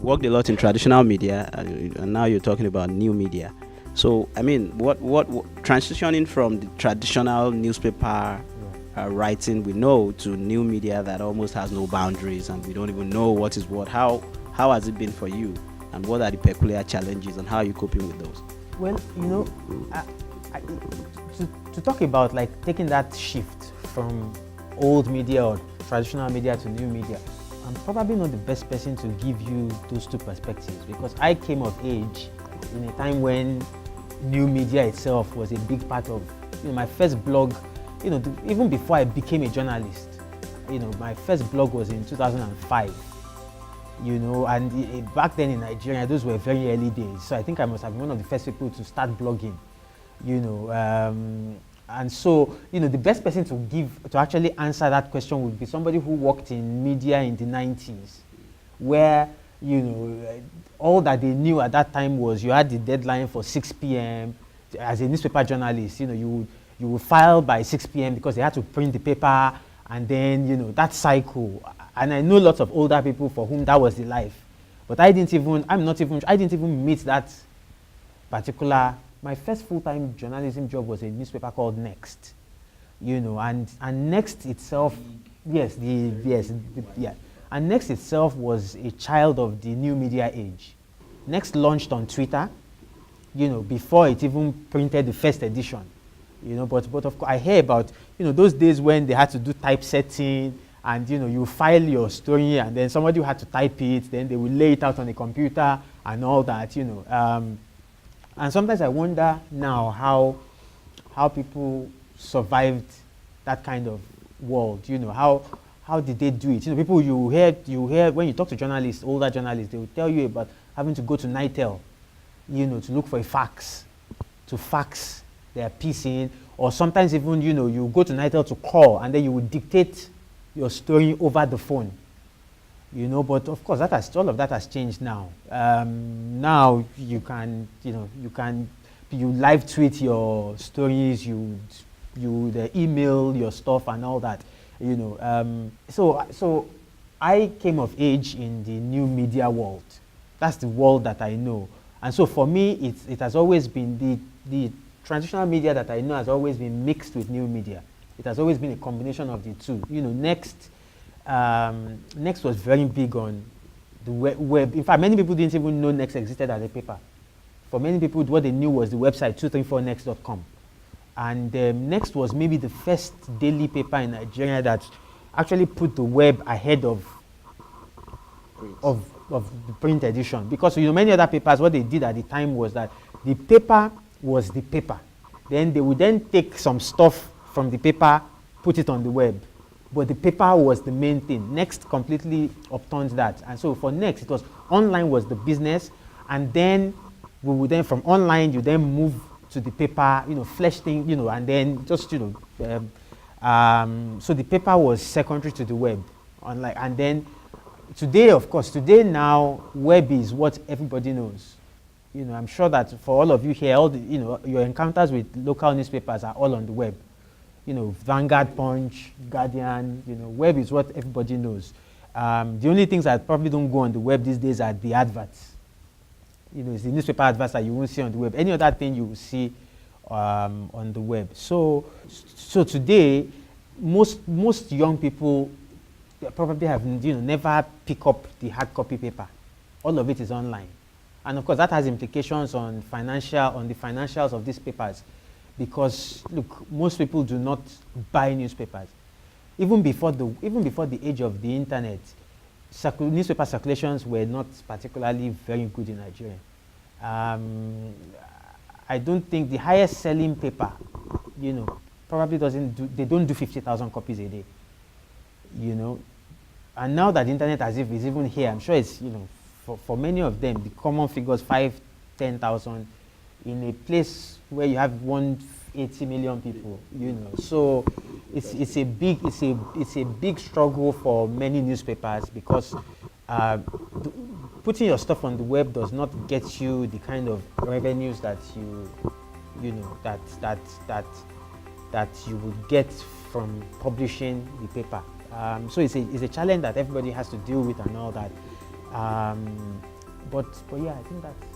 worked a lot in traditional media, and now you're talking about new media. So, I mean, what transitioning from the traditional newspaper writing we know to new media that almost has no boundaries and we don't even know what is what. How has it been for you, and what are the peculiar challenges, and how are you coping with those? Well, to talk about like taking that shift from old media or traditional media to new media, I'm probably not the best person to give you those two perspectives, because I came of age in a time when new media itself was a big part of my first blog. Even before I became a journalist, my first blog was in 2005. And back then in Nigeria, those were very early days. So I think I must have been one of the first people to start blogging. And so, the best person to actually answer that question would be somebody who worked in media in the 90s, where, all that they knew at that time was you had the deadline for 6 p.m. As a newspaper journalist, you would file by 6 p.m. because they had to print the paper, and then, that cycle. And I know lots of older people for whom that was the life. But I didn't even meet that particular. My first full-time journalism job was a newspaper called Next, and Next itself, and Next itself was a child of the new media age. Next launched on Twitter, before it even printed the first edition, but of course I hear about, those days when they had to do typesetting, and you file your story and then somebody had to type it, then they will lay it out on a computer and all that, and sometimes I wonder now how people survived that kind of world. How did they do it? People you hear when you talk to journalists, older journalists, they will tell you about having to go to Nitel, to look for a fax, to fax their piece in, or sometimes even you go to Nitel to call and then you would dictate your story over the phone. But of course all of that has changed now. Now you live tweet your stories, you email your stuff and all that. So I came of age in the new media world. That's the world that I know. And so for me, it has always been the traditional media that I know has always been mixed with new media. It has always been a combination of the two. Next was very big on the web. In fact, many people didn't even know Next existed as a paper. For many people, what they knew was the website 234next.com. And Next was maybe the first daily paper in Nigeria that actually put the web ahead of the print edition. Because many other papers, what they did at the time was that the paper was the paper. Then they would then take some stuff from the paper, put it on the web. But the paper was the main thing. Next completely upturned that. And so for Next, it was online was the business. And then we would then, from online, you then move to the paper, flesh thing, and then just, so the paper was secondary to the web. Online. And then today, of course, now, web is what everybody knows. I'm sure that for all of you here, all the, your encounters with local newspapers are all on the web. Vanguard, Punch, Guardian, web is what everybody knows. The only things that probably don't go on the web these days are the adverts. It's the newspaper adverts that you won't see on the web. Any other thing you will see on the web. So today, most young people probably have never pick up the hard copy paper. All of it is online. And of course, that has implications on the financials of these papers. Because look, most people do not buy newspapers. Even before the age of the internet, newspaper circulations were not particularly very good in Nigeria. I don't think the highest selling paper, probably they don't do 50,000 copies a day. And now that the internet as if is even here, I'm sure it's for many of them the common figures 5,000-10,000. In a place where you have 180 million people, so it's a big struggle for many newspapers, because putting your stuff on the web does not get you the kind of revenues that that you would get from publishing the paper. So it's a challenge that everybody has to deal with and all that. But yeah, I think that's